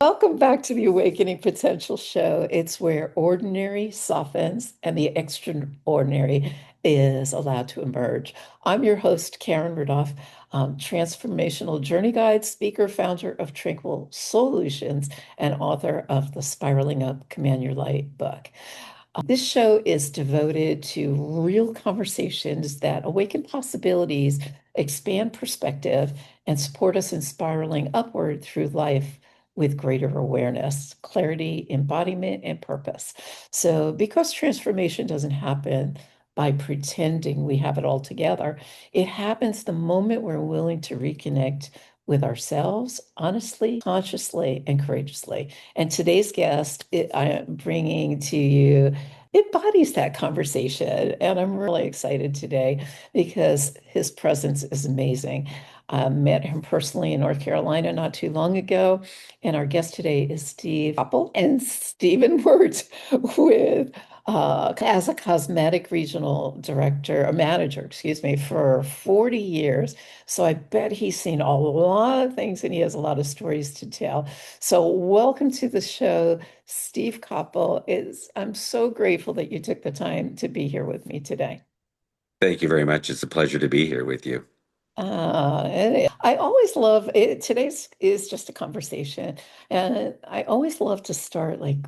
Welcome back to the Awakening Potential Show. It's where ordinary softens and the extraordinary is allowed to emerge. I'm your host, Karen Rudolf, transformational journey guide, speaker, founder of Tranquil Solutions, and author of the Spiraling Up Command Your Light book. This show is devoted to real conversations that awaken possibilities, expand perspective, and support us in spiraling upward through life with greater awareness, clarity, embodiment, and purpose. So, because transformation doesn't happen by pretending we have it all together, it happens the moment we're willing to reconnect with ourselves honestly, consciously, and courageously. And today's guest, I am bringing to you embodies that conversation. And I'm really excited today because his presence is amazing. I met him personally in North Carolina not too long ago. And our guest today is Steve Copple. And Stephen works with as a cosmetic regional director, a manager, excuse me, for 40 years. So I bet he's seen a lot of things and he has a lot of stories to tell. So welcome to the show, Steve Copple. I'm so grateful that you took the time to be here with me today. Thank you very much. It's a pleasure to be here with you. And I always love it. Today's is just a conversation, and I always love to start like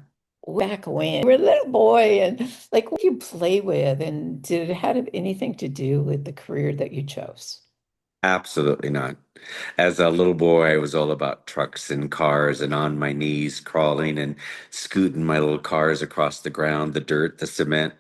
back when you were a little boy, and like what you play with, and did it have anything to do with the career that you chose? Absolutely not. As a little boy, I was all about trucks and cars and on my knees crawling and scooting my little cars across the ground, the dirt, the cement,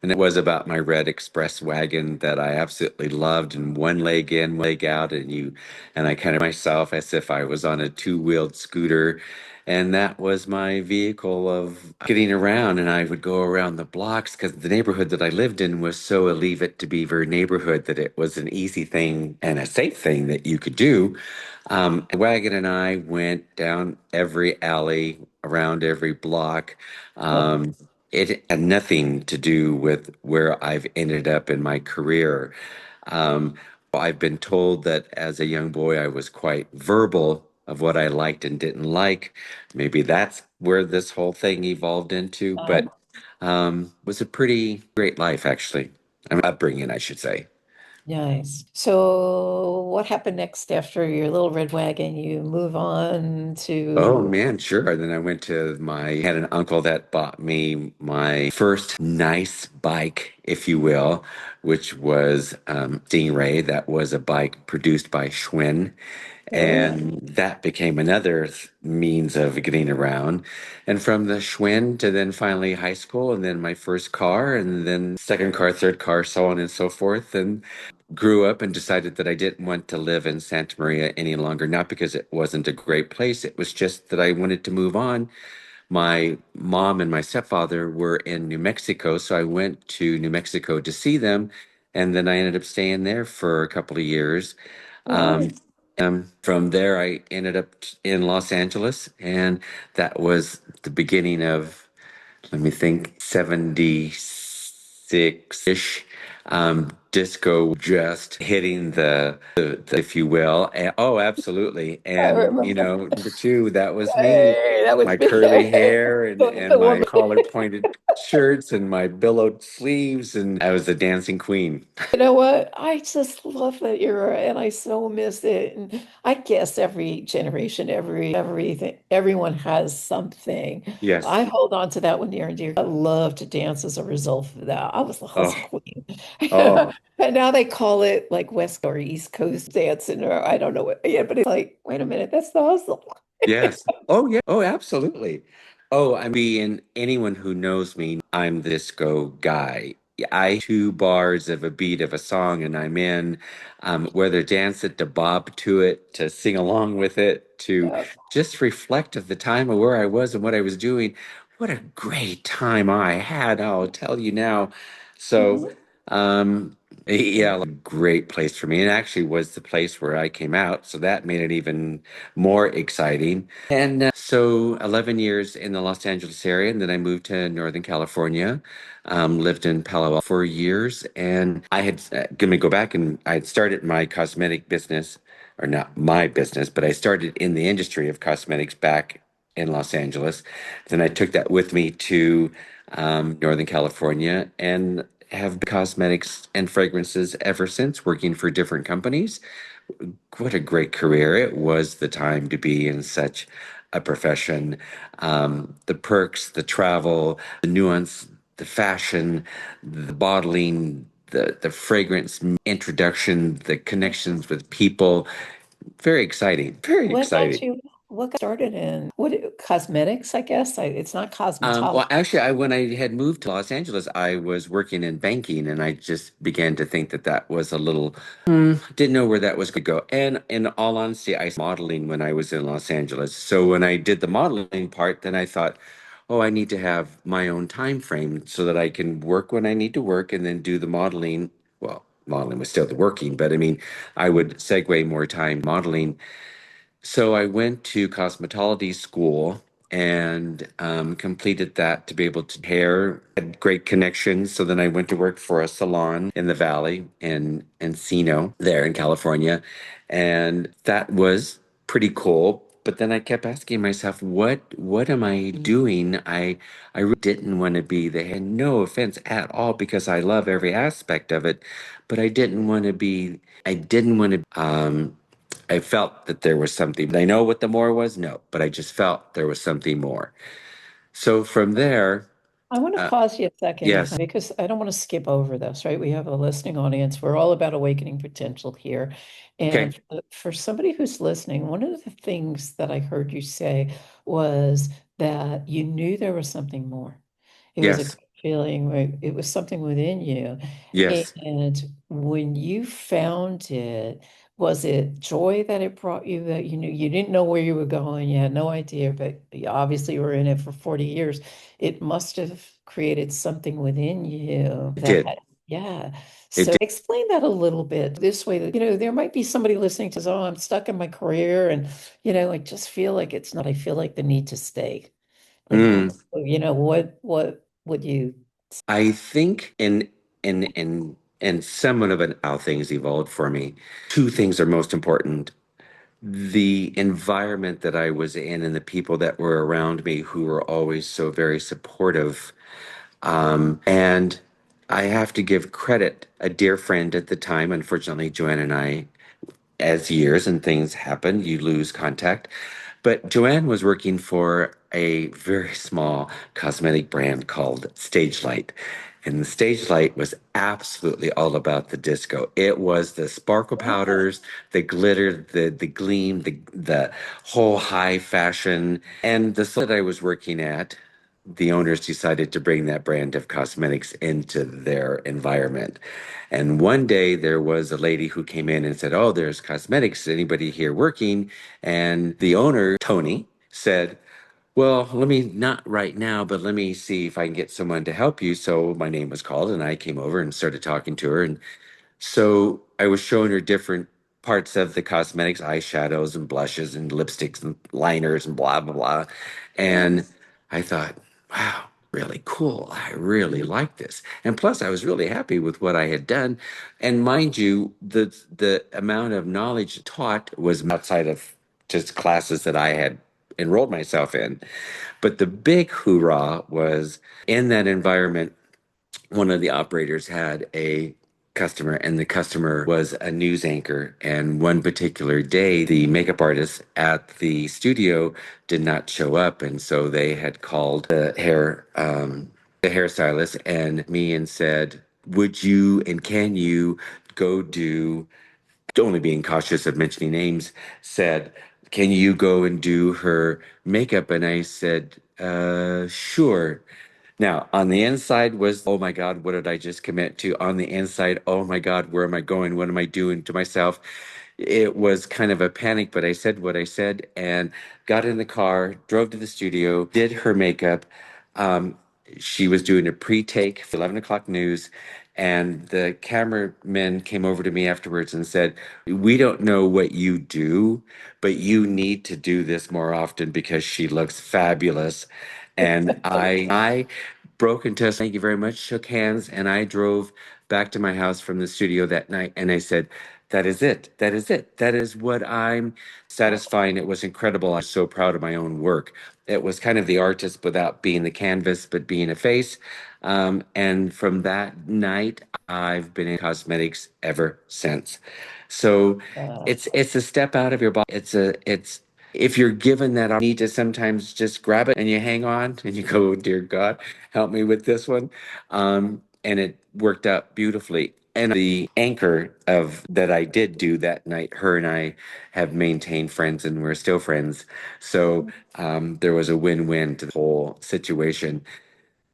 and it was about my red express wagon that I absolutely loved, and one leg in, one leg out, and I kind of myself as if I was on a two-wheeled scooter. And that was my vehicle of getting around. And I would go around the blocks because the neighborhood that I lived in was so a Leave It to Beaver neighborhood that it was an easy thing and a safe thing that you could do. Wagon and I went down every alley, around every block. Oh, Um, it had nothing to do with where I've ended up in my career. Um, I've been told that as a young boy, I was quite verbal of what I liked and didn't like. Maybe that's where this whole thing evolved into, but um, it was a pretty great life, actually. I mean, upbringing, I should say. nice. So, what happened next after your little red wagon? You move on Oh to, man, sure. Then I went to had an uncle that bought me my first nice bike, if you will, which was Stingray. That was a bike produced by Schwinn. oh, And that became another means of getting around. And from the Schwinn to then finally high school, and then my first car, and then second car, third car, so on and so forth. And grew up and decided that I didn't want to live in Santa Maria any longer, not because it wasn't a great place. It was just that I wanted to move on. My mom and my stepfather were in New Mexico, so I went to New Mexico to see them. And then I ended up staying there for a couple of years. Um, nice. from there, I ended up in Los Angeles, and that was the beginning of, let me think, 76-ish. Disco just hitting the if you will. And, oh, absolutely. I And, remember. number two, that was me. Hey, that was My me. curly hair and The my woman. collar pointed shirts and my billowed sleeves. And I was the dancing queen. You know what? I just love that era and I so miss it. And I guess every generation, everything, everyone has something. Yes. I hold on to that one near and dear. I love to dance as a result of that. I was the hustle Oh, queen. oh, And now they call it like West or East Coast dancing, or I don't know what. Yeah, but it's like, wait a minute, that's the hustle. yes. Oh, yeah. Oh, absolutely. Oh, I mean, anyone who knows me, I'm the disco guy. I 2 bars of a beat of a song and I'm in, whether dance it, to bob to it, to sing along with it, to Yeah. just reflect of the time of where I was and what I was doing. What a great time I had, I'll tell you now. So, Mhm. um, yeah, a great place for me. And actually was the place where I came out. So that made it even more exciting. And so 11 years in the Los Angeles area, and then I moved to Northern California, lived in Palo Alto for years. And I had, let me go back, and I had started my cosmetic business or not my business, but I started in the industry of cosmetics back in Los Angeles. Then I took that with me to Northern California and have cosmetics and fragrances ever since, working for different companies. What a great career. It was the time to be in such a profession. The perks, the travel, the nuance, the fashion, the bottling, the fragrance introduction, the connections with people. Very exciting. Very What got exciting. you, what got started in cosmetics, I guess? It's not Well, cosmetology. actually, when I had moved to Los Angeles, I was working in banking, and I just began to think that that was a little, didn't know where that was going to go. And in all honesty, I started modeling when I was in Los Angeles. So when I did the modeling part, then I thought, oh, I need to have my own time frame so that I can work when I need to work and then do the modeling. Well, modeling was still the working, but I mean, I would segue more time modeling. So I went to cosmetology school and completed that to be able to hair, had great connections. So then I went to work for a salon in the Valley in Encino there in California. And that was pretty cool. But then I kept asking myself, what am I doing? I really didn't want to be there. And no offense at all, because I love every aspect of it, but I didn't want to I felt that there was something. Did I know what the more was? No, but I just felt there was something more. So from there, I want to uh, pause you a second, yes, Ethan, because I don't want to skip over this, right? We have a listening audience. We're all about awakening potential here. okay, And for somebody who's listening, one of the things that I heard you say was that you knew there was something more. It was a yes, good feeling, right? It was something within you. yes, And when you found it, was it joy that it brought you that you knew you didn't know where you were going, you had no idea, but you obviously were in it for 40 years. It must have created something within you it that, did. yeah. It So did. explain that a little bit this way that, there might be somebody listening to, oh, I'm stuck in my career and, I just feel like it's not, I feel like the need to stay. Like, Mm, what would you? I think in somewhat of how things evolved for me. Two things are most important. The environment that I was in and the people that were around me who were always so very supportive. And I have to give credit, a dear friend at the time, unfortunately, Joanne and I, as years and things happen, you lose contact. But Joanne was working for a very small cosmetic brand called Stage Light. And the Stage Light was absolutely all about the disco. It was the sparkle What? powders, the glitter, the gleam, the whole high fashion. And the store that I was working at, the owners decided to bring that brand of cosmetics into their environment. And one day there was a lady who came in and said, oh, there's cosmetics. Anybody here working? And the owner, Tony, said, well, let me, not right now, but let me see if I can get someone to help you. So my name was called and I came over and started talking to her. And so I was showing her different parts of the cosmetics, eyeshadows and blushes and lipsticks and liners and blah, blah, blah. And Yes. I thought, wow, really cool. I really like this. And plus I was really happy with what I had done. And mind you, the amount of knowledge taught was outside of just classes that I had enrolled myself in. But the big hoorah was in that environment. One of the operators had a customer, and the customer was a news anchor. And one particular day, the makeup artist at the studio did not show up, and so they had called the hairstylist and me and said, "Would you and can you go do?" Only being cautious of mentioning names, said, "Can you go and do her makeup?" And I said, sure. Now, on the inside was, oh my God, what did I just commit to? On the inside, oh my God, where am I going? What am I doing to myself? It was kind of a panic, but I said what I said and got in the car, drove to the studio, did her makeup. Um, she was doing a pre-take for 11 o'clock news. And the cameraman came over to me afterwards and said, we don't know what you do, but you need to do this more often because she looks fabulous. And I broke into us, thank you very much, shook hands, and I drove back to my house from the studio that night. And I said, That is it. That is it. That is what I'm satisfying. It was incredible. I'm so proud of my own work. It was kind of the artist without being the canvas, but being a face. And from that night, I've been in cosmetics ever since. So Uh, it's a step out of your body. It's if you're given that opportunity to sometimes just grab it and you hang on and you go, dear God, help me with this one. And it worked out beautifully. And the anchor of that I did do that night, her and I have maintained friends and we're still friends. So there was a win-win to the whole situation.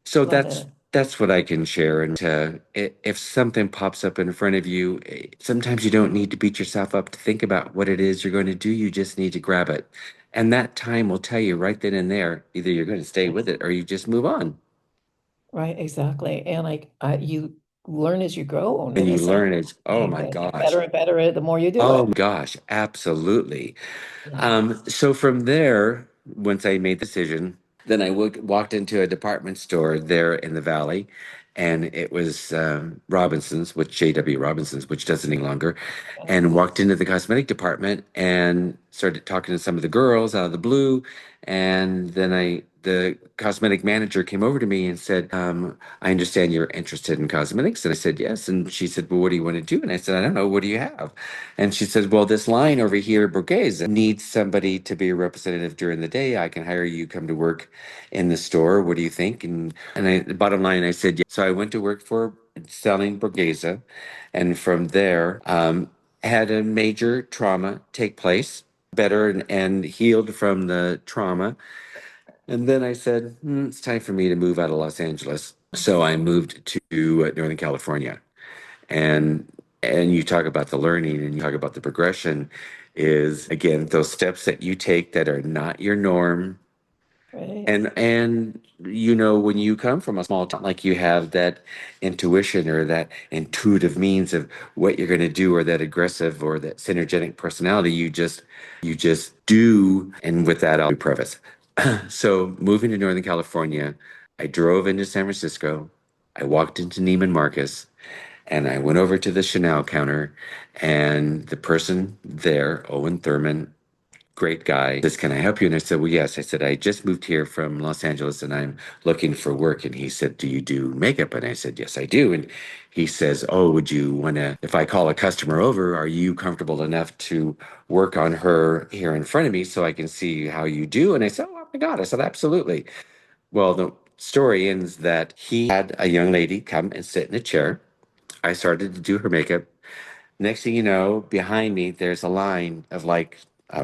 So love it. that's what I can share. And if something pops up in front of you, sometimes you don't need to beat yourself up to think about what it is you're going to do. You just need to grab it. And that time will tell you right then and there, either you're going to stay with it or you just move on. Right, exactly. And you learn as you grow, and And they you say learn is, oh you my get gosh. better and better the more you do Oh my it. gosh, absolutely. Yeah. So from there, once I made the decision, then I walked into a department store there in the valley, and it was Robinson's, which J.W. Robinson's, which doesn't any longer, and walked into the cosmetic department and started talking to some of the girls out of the blue, and then the cosmetic manager came over to me and said, "I understand you're interested in cosmetics," and I said yes, and she said, "Well, what do you want to do?" And I said, "I don't know. What do you have?" And she said, "Well, this line over here, Borghese, needs somebody to be a representative during the day. I can hire you, come to work in the store. What do you think?" The bottom line, I said, yes. So I went to work for selling Borghese. And from there, had a major trauma take place, better and healed from the trauma. And then I said, it's time for me to move out of Los Angeles. So I moved to Northern California and you talk about the learning and you talk about the progression is again those steps that you take that are not your norm Right. and you know when you come from a small town like you have that intuition or that intuitive means of what you're going to do or that aggressive or that synergetic personality you just do. And with that I'll preface so moving to Northern California, I drove into San Francisco, I walked into Neiman Marcus, and I went over to the Chanel counter, and the person there, Owen Thurman, great guy, says, "Can I help you?" And I said, "Well, yes." I said, "I just moved here from Los Angeles and I'm looking for work." And he said, "Do you do makeup?" And I said, "Yes, I do." And he says, "Oh, would you want to, if I call a customer over, are you comfortable enough to work on her here in front of me so I can see how you do?" And I said, "Oh my God." I said, "Absolutely." Well, the story ends that he had a young lady come and sit in a chair. I started to do her makeup. Next thing you know, behind me, there's a line of like, I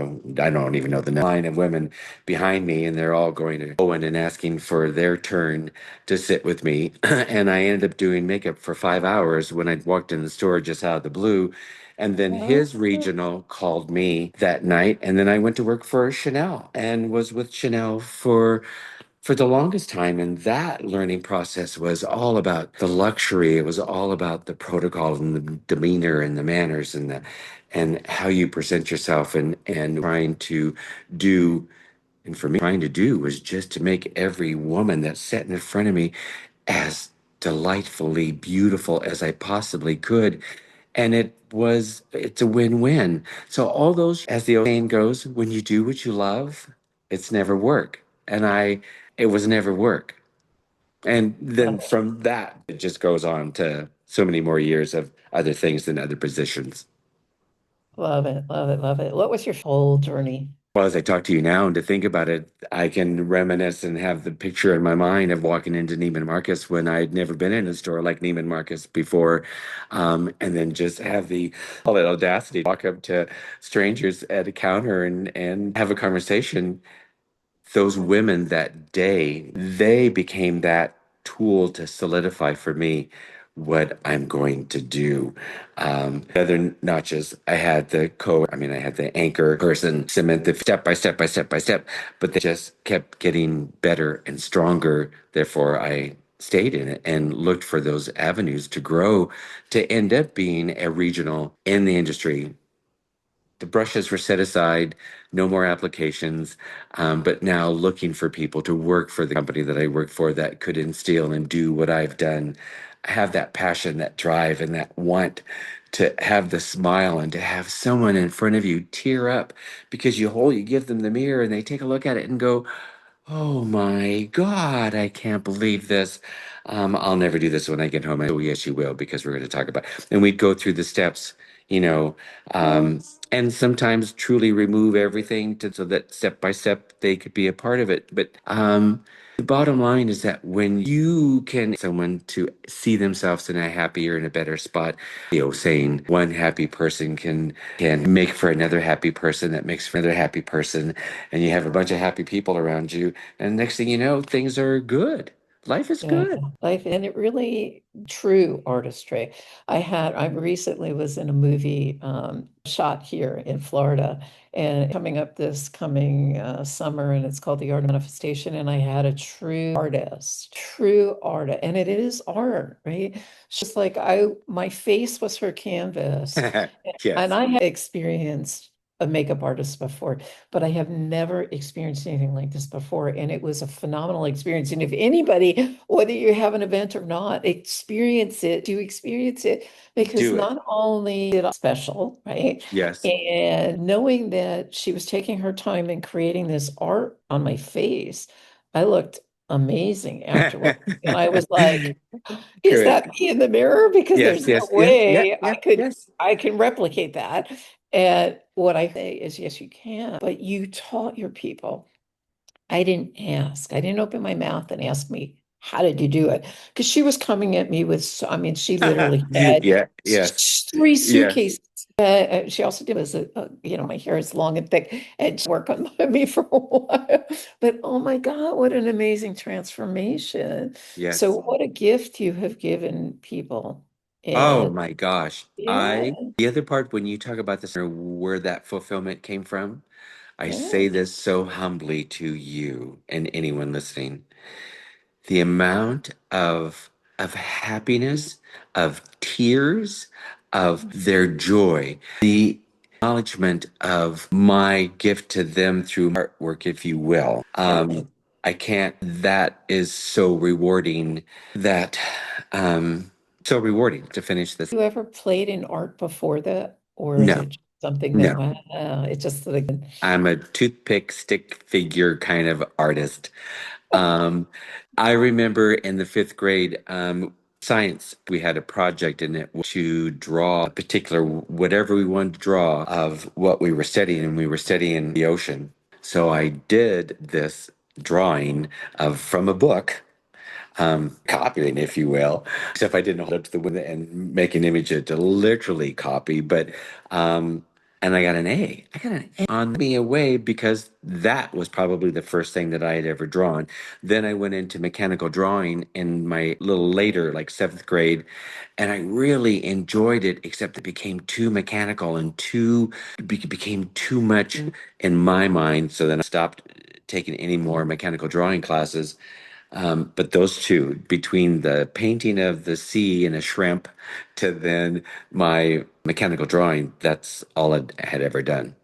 don't even know the line of women behind me, and they're all going to Owen and asking for their turn to sit with me. And I ended up doing makeup for 5 hours when I walked in the store just out of the blue. And then Oh, his regional called me that night, and then I went to work for Chanel and was with Chanel for the longest time. And that learning process was all about the luxury. It was all about the protocol and the demeanor and the manners and how you present yourself and trying to do. And for me, trying to do was just to make every woman that sat in front of me as delightfully beautiful as I possibly could. And it's a win-win. So all those, as the old saying goes, when you do what you love, it's never work. It was never work. And love then it. from that, it just goes on to so many more years of other things and other positions. Love it. Love it. Love it. What was your whole journey? Well, as I talk to you now and to think about it, I can reminisce and have the picture in my mind of walking into Neiman Marcus when I'd never been in a store like Neiman Marcus before. And then just have the all that audacity to walk up to strangers at a counter and have a conversation. Those women that day, they became that tool to solidify for me what I'm going to do. Other notches, I mean, I had the anchor person cement the step by step by step by step, but they just kept getting better and stronger. Therefore, I stayed in it and looked for those avenues to grow to end up being a regional in the industry. The brushes were set aside, no more applications, but now looking for people to work for the company that I work for that could instill and do what I've done. I have that passion, that drive, and that want to have the smile and to have someone in front of you tear up because you give them the mirror and they take a look at it and go, "Oh my God, I can't believe this. I'll never do this when I get home." Oh, yes, you will, because we're going to talk about. And we'd go through the steps, you know, Oh, and sometimes truly remove everything so that step by step they could be a part of it. But the bottom line is that when you can someone to see themselves in a happier and a better spot, saying one happy person can make for another happy person that makes for another happy person, and you have a bunch of happy people around you, and next thing you know, things are good. Life is yeah, good. life, and it really true artistry. I recently was in a movie shot here in Florida, and coming up this coming summer, and it's called The Art of Manifestation. And I had a true artist, and it is art, right? It's just like my face was her canvas, and Yes, I had experienced a makeup artist before, but I have never experienced anything like this before. And it was a phenomenal experience. And if anybody, whether you have an event or not, experience it, because do it. not only did I special, right? Yes. And knowing that she was taking her time in creating this art on my face, I looked amazing afterwards. And I was like, is Good. that me in the mirror? Because Yes, there's no yes, yes, yeah, way yeah, yes. I can replicate that. And what I say is, yes, you can, but you taught your people. I didn't ask. I didn't open my mouth and ask me, how did you do it? Because she was coming at me with, I mean, she literally had Yeah, yes, three yes, suitcases. She also did was, my hair is long and thick, and she worked on me for a while. But oh my God, what an amazing transformation. So yes. what a gift you have given people. Oh And my gosh. yeah, The other part when you talk about this, where that fulfillment came from, I yeah, say this so humbly to you and anyone listening. The amount of happiness, of tears, of their joy, the acknowledgement of my gift to them through artwork, if you will. yeah. I can't, that is so rewarding that, so rewarding to finish this. You ever played in art before that? Or is No, it just something that, no. wow, it's just like, I'm a toothpick stick figure kind of artist. Um, I remember in the fifth grade, science, we had a project in it to draw a particular, whatever we wanted to draw of what we were studying, and we were studying the ocean. So I did this drawing of from a book, copying, if you will, except I didn't hold up to the window and make an image to literally copy, but and I got an A. I got an A on me away because that was probably the first thing that I had ever drawn. Then I went into mechanical drawing in my little later, like seventh grade, and I really enjoyed it, except it became too mechanical and became too much in my mind. So then I stopped taking any more mechanical drawing classes. But those two, between the painting of the sea and a shrimp to then my mechanical drawing, that's all I had ever done.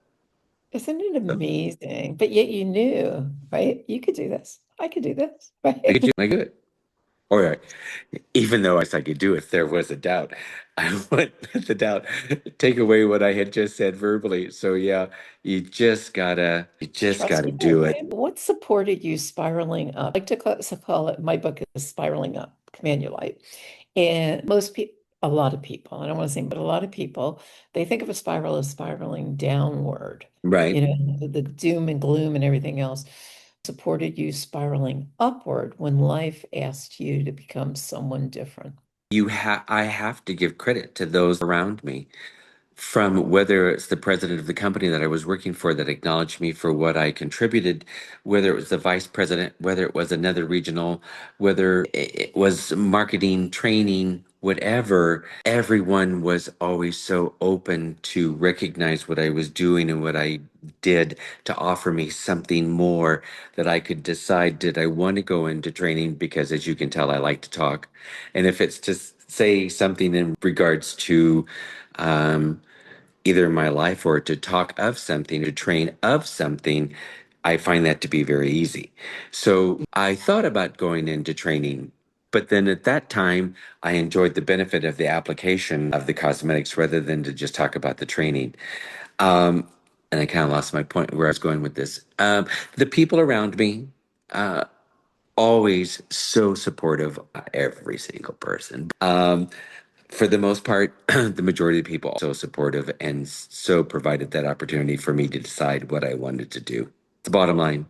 isn't it So amazing? But yet you knew, right? You could do this. I could do this, I could. Or even though I could do it, there was a doubt. I would let the doubt take away what I had just said verbally. So yeah, you just Trust gotta me. do it. What supported you spiraling up? I like to call it, my book is Spiraling Up, Command Your Light. And most people, a lot of people, I don't want to say, but a lot of people, they think of a spiral as spiraling downward, Right. the doom and gloom and everything else. Supported you spiraling upward when life asked you to become someone different. I have to give credit to those around me, from whether it's the president of the company that I was working for that acknowledged me for what I contributed, whether it was the vice president, whether it was another regional, whether it was marketing, training, whatever, everyone was always so open to recognize what I was doing and what I did to offer me something more that I could decide, did I want to go into training? Because as you can tell, I like to talk. And if it's to say something in regards to, um, either my life or to talk of something, to train of something, I find that to be very easy. So I thought about going into training But then at that time, I enjoyed the benefit of the application of the cosmetics rather than to just talk about the training. Um, and I kind of lost my point where I was going with this. The people around me, uh, always so supportive, every single person. For the most part, the majority of the people so supportive and so provided that opportunity for me to decide what I wanted to do. The bottom line.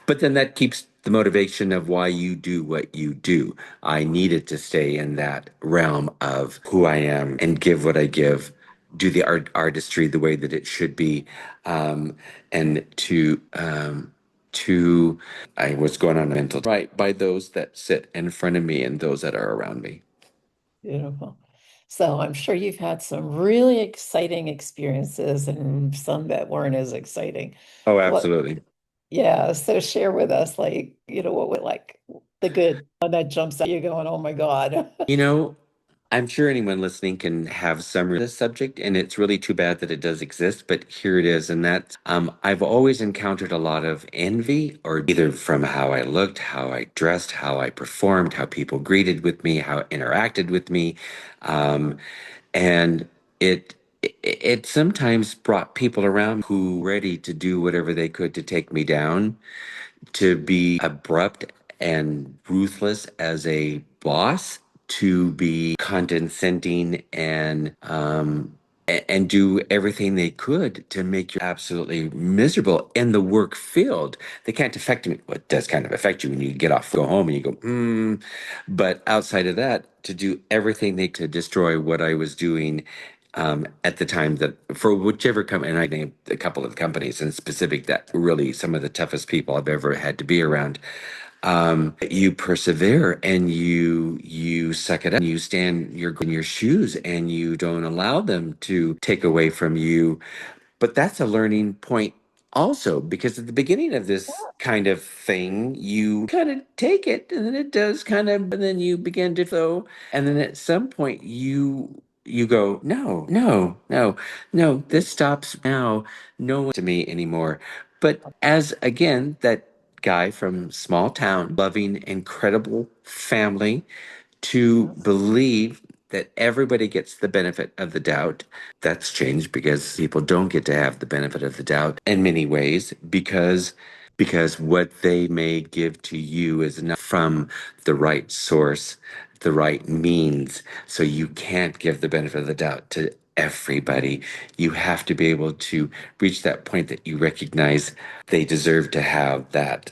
But then that keeps the motivation of why you do what you do. I needed to stay in that realm of who I am and give what I give, do the artistry the way that it should be, um, and to I was going on a mental right by those that sit in front of me and those that are around me. Beautiful. So I'm sure you've had some really exciting experiences and some that weren't as exciting. Oh, What, absolutely. yeah, so share with us, like, what would like the good one that jumps out you going, oh my God. You know, I'm sure anyone listening can have some this subject, and it's really too bad that it does exist, but here it is. And that's I've always encountered a lot of envy, or either from how I looked, how I dressed, how I performed, how people greeted with me, how interacted with me. Um, and it sometimes brought people around who were ready to do whatever they could to take me down, to be abrupt and ruthless as a boss, to be condescending and do everything they could to make you absolutely miserable in the work field. They can't affect me. Well, it does kind of affect you when you get off, go home, and you go, But outside of that, to do everything they could destroy what I was doing at the time, that for whichever company, and I named a couple of companies in specific that really some of the toughest people I've ever had to be around. You persevere and you suck it up. And you stand in your shoes and you don't allow them to take away from you. But that's a learning point also, because at the beginning of this kind of thing, you kind of take it and then it does kind of, and then you begin to flow. And then at some point you go, no, no, no, no, this stops now. No one to me anymore. But as again, that guy from small town, loving, incredible family, to Yeah. believe that everybody gets the benefit of the doubt. That's changed because people don't get to have the benefit of the doubt in many ways, because what they may give to you is not from the right source, the right means. So you can't give the benefit of the doubt to everybody. You have to be able to reach that point that you recognize they deserve to have that,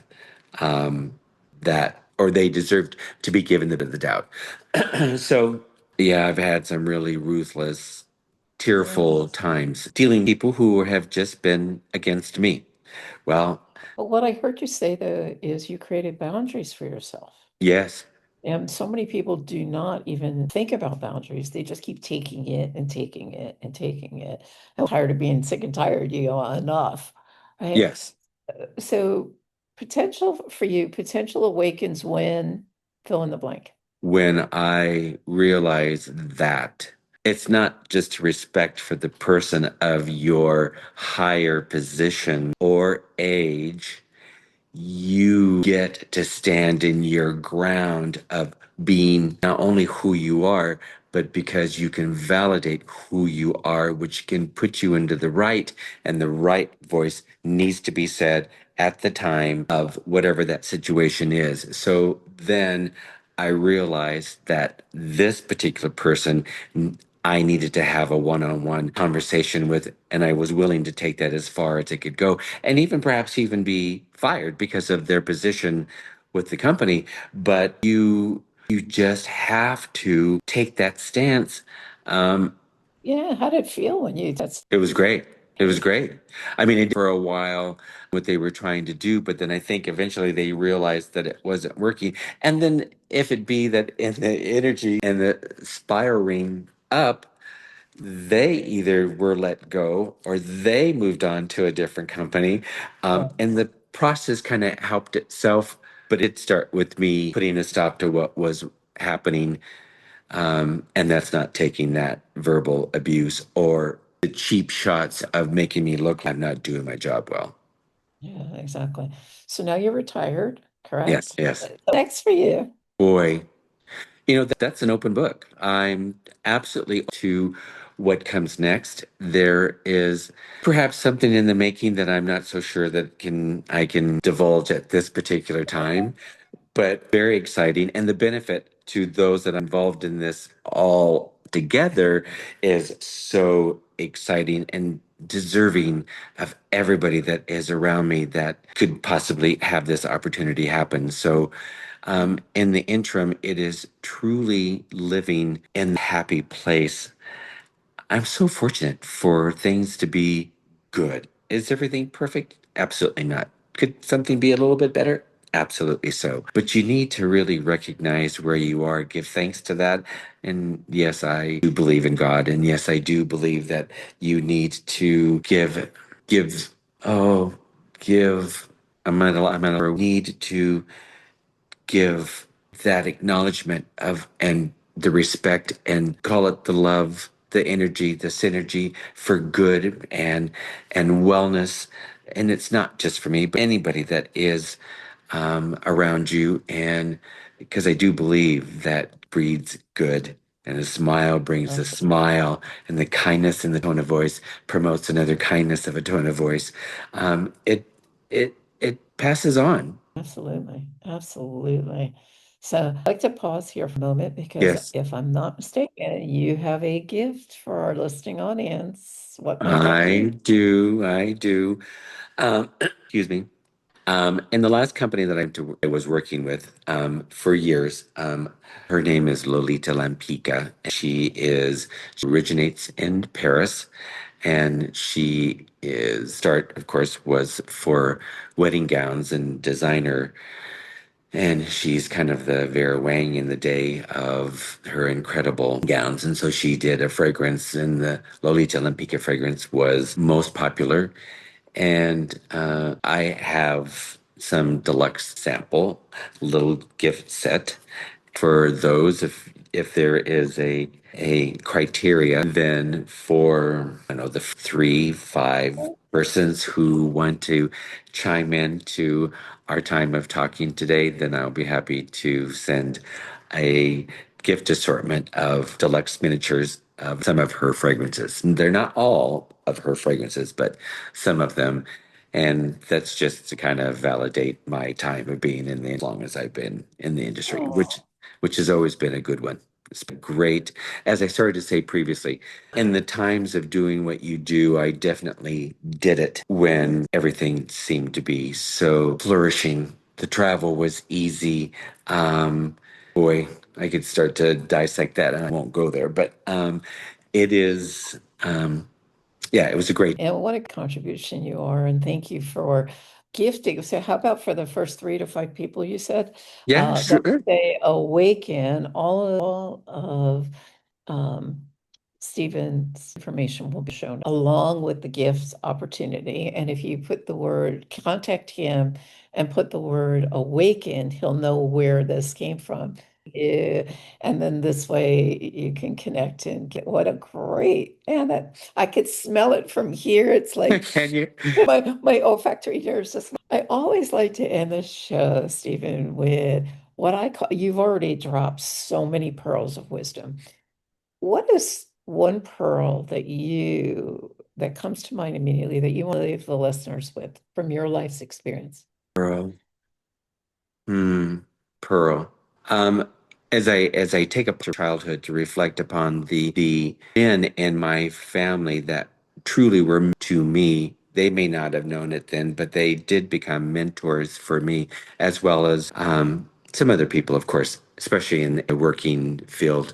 or they deserved to be given the benefit of the doubt. So, yeah, I've had some really ruthless, Yeah. tearful times dealing with people who have just been against me. Well, But what I heard you say though is you created boundaries for yourself. yes, And so many people do not even think about boundaries. They just keep taking it and taking it and taking it. I'm tired of being sick and tired, you go, enough. Right? yes. So potential for you, potential awakens when fill in the blank. When I realize that it's not just respect for the person of your higher position or age, you get to stand in your ground of being not only who you are, but because you can validate who you are, which can put you into the right, and the right voice needs to be said at the time of whatever that situation is. So then I realized that this particular person I needed to have a one-on-one conversation with, and I was willing to take that as far as it could go, and even perhaps even be fired because of their position with the company. But you just have to take that stance. Um, Yeah, how did it feel when you that's it was great. It was great. I mean, it for a while what they were trying to do, but then I think eventually they realized that it wasn't working. And then if it be that in the energy and the spiraling up, they either were let go or they moved on to a different company. And the process kind of helped itself, but it start with me putting a stop to what was happening. And that's not taking that verbal abuse or the cheap shots of making me look like I'm not doing my job well. yeah, exactly. So now you're retired, Yes, correct? yes. Next for you. Boy. That's an open book. I'm absolutely to what comes next. There is perhaps something in the making that I'm not so sure that can I can divulge at this particular time, but very exciting. And the benefit to those that are involved in this all together is so exciting and deserving of everybody that is around me that could possibly have this opportunity happen. So, in the interim, it is truly living in a happy place. I'm so fortunate for things to be good. Is everything perfect? Absolutely not. Could something be a little bit better? Absolutely so. But you need to really recognize where you are, give thanks to that. And yes, I do believe in God. And yes, I do believe that you need to give, oh, give. I'm gonna need to give that acknowledgement of and the respect and call it the love, the energy, the synergy for good and wellness. And it's not just for me, but anybody that is around you. And because I do believe that breeds good. And a smile brings a Absolutely. smile, and the kindness in the tone of voice promotes another kindness of a tone of voice. It passes on. Absolutely. Absolutely. So I'd like to pause here for a moment because Yes. if I'm not mistaken, you have a gift for our listening audience. What might that I be? do. I do. Excuse me. In the last company that I was working with for years, her name is Lolita Lampica. She originates in Paris, and she of course, was for wedding gowns and designer. And she's kind of the Vera Wang in the day of her incredible gowns. And so she did a fragrance, and the Lolita Olympica fragrance was most popular. And I have some deluxe sample, little gift set for those if there is a criteria then for the 3 5 persons who want to chime in to our time of talking today, then I'll be happy to send a gift assortment of deluxe miniatures of some of her fragrances. And they're not all of her fragrances, but some of them. And that's just to kind of validate my time of being in the as long as I've been in the industry, Oh, which has always been a good one. It's been great. As I started to say previously, in the times of doing what you do, I definitely did it when everything seemed to be so flourishing. The travel was easy. Boy, I could start to dissect that and I won't go there, but it is, yeah, it was a great. and what a contribution you are. And thank you for gifting. So, how about for the first 3 to 5 people you said Yeah, that sure. they awaken all of um, Stephen's information will be shown along with the gifts opportunity. And if you put the word contact him and put the word awaken, he'll know where this came from. Yeah. And then this way you can connect and get what a great, and that I could smell it from here. It's like Can you? my olfactory nerves just I always like to end the show, Stephen, with what I call you've already dropped so many pearls of wisdom. What is one pearl that comes to mind immediately that you want to leave the listeners with from your life's experience? Pearl. Hmm. Pearl. Um, as I take up childhood to reflect upon the men in my family that truly were to me, they may not have known it then, but they did become mentors for me, as well as some other people, of course, especially in the working field.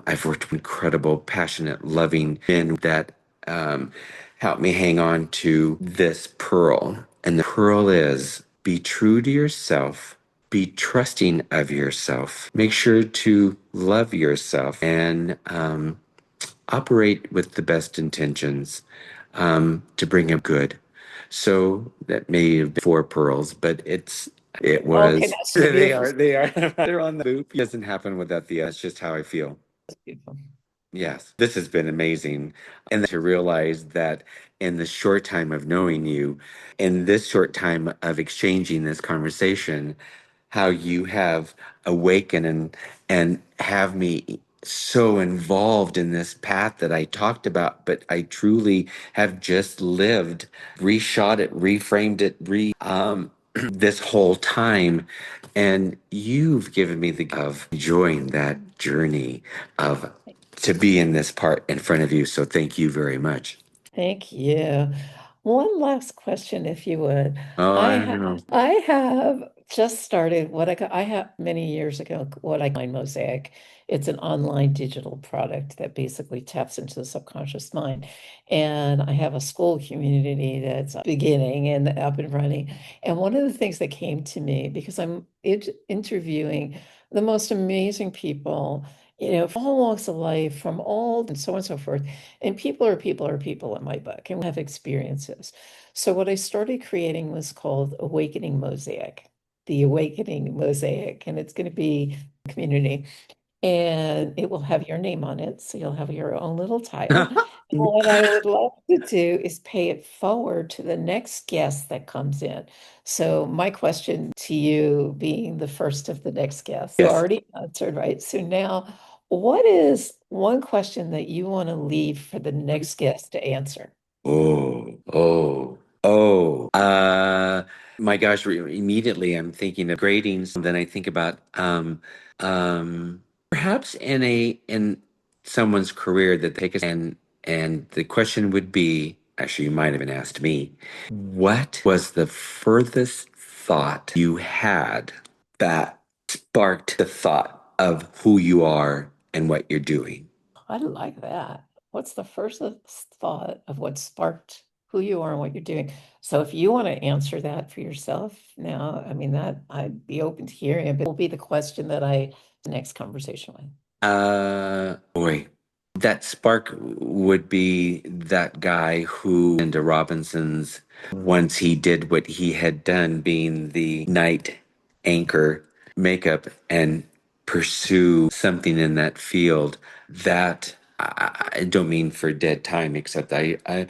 I've worked with incredible, passionate, loving men that um, helped me hang on to this pearl. And the pearl is be true to yourself, be trusting of yourself, make sure to love yourself, and operate with the best intentions to bring a good. So that may have been 4 pearls, but it Okay, was that's so they beautiful. are they're on the loop. It doesn't happen without the. That's just how I feel. Beautiful. Yes, this has been amazing. And to realize that in the short time of knowing you, in this short time of exchanging this conversation, how you have awakened and have me so involved in this path that I talked about, but I truly have just lived, reshot it, reframed it, re this whole time. And you've given me the of enjoying that journey of to be in this part in front of you. So thank you very much. Thank you. One last question, if you would. Oh, I I don't have know. I have just started I have many years ago what I call Mosaic. It's an online digital product that basically taps into the subconscious mind. And I have a school community that's beginning and up and running. And one of the things that came to me, because I'm interviewing the most amazing people, from all walks of life, from all and so on and so forth. And people are people in my book and have experiences. So what I started creating was called Awakening Mosaic, the Awakening Mosaic, and it's going to be a community and it will have your name on it. So you'll have your own little title. And what I would love to do is pay it forward to the next guest that comes in. So my question to you being the first of the next guest, you Yes. already answered, right? So now, what is one question that you want to leave for the next guest to answer? Oh, oh, oh. My gosh, immediately I'm thinking of gradings. Then I think about perhaps in someone's career that they could and the question would be, actually you might have been asked me, what was the furthest thought you had that sparked the thought of who you are and what you're doing? I like that. What's the first thought of what sparked who you are and what you're doing? So if you want to answer that for yourself now, I mean that I'd be open to hearing it, but it will be the question that I the next conversation with. Boy, that spark would be that guy who into Robinson's once he did what he had done, being the night anchor makeup and pursue something in that field that I don't mean for dead time, except I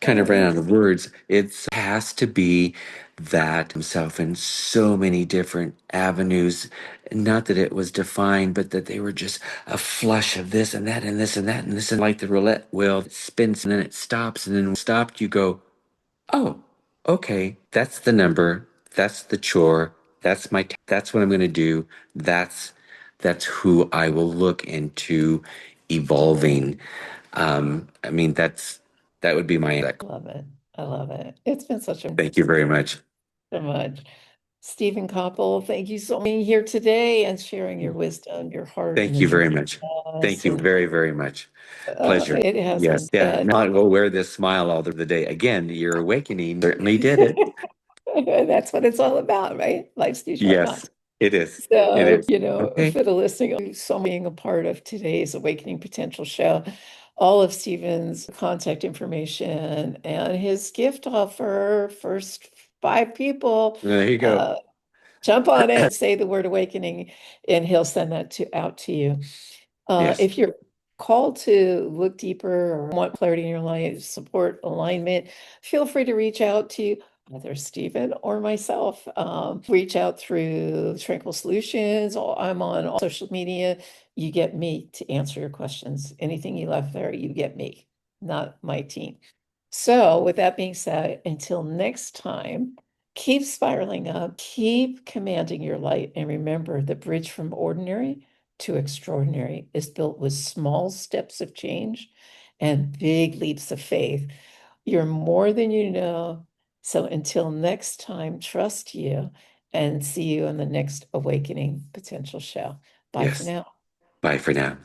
kind of ran out of words. It has to be that himself in so many different avenues. Not that it was defined, but that they were just a flush of this and that and this and that and this. And like the roulette wheel, it spins and then it stops. And then when it stopped, you go, oh, okay, that's the number. That's the chore. That's that's what I'm going to do. That's who I will look into evolving. I mean, that would be my. I love it. I love it. It's been such a Thank you very much. so much. Stephen Copple, thank you so much for being here today and sharing your wisdom, your heart, and Thank the you very journey much. with Thank us. you And very, very much. Pleasure. it has Yes. been. Yeah. Now I'll wear this smile all the day. Again, your awakening certainly did it. That's what it's all about, right? Life's too short not Yes, to. it is. It So, is. Okay. for the listening, so being a part of today's Awakening Potential show, all of Stephen's contact information and his gift offer, first 5 people, There you go. uh, jump on it, say the word awakening, and he'll send that out to you. Yes. If you're called to look deeper or want clarity in your life, support alignment, feel free to reach out to either Stephen or myself. Reach out through Tranquil Solutions. I'm on all social media. You get me to answer your questions. Anything you left there, you get me, not my team. So, with that being said, until next time, keep spiraling up, keep commanding your light, and remember the bridge from ordinary to extraordinary is built with small steps of change and big leaps of faith. You're more than you know. So, until next time, trust you and see you in the next Awakening Potential show. Bye for Yes. now. Bye for now.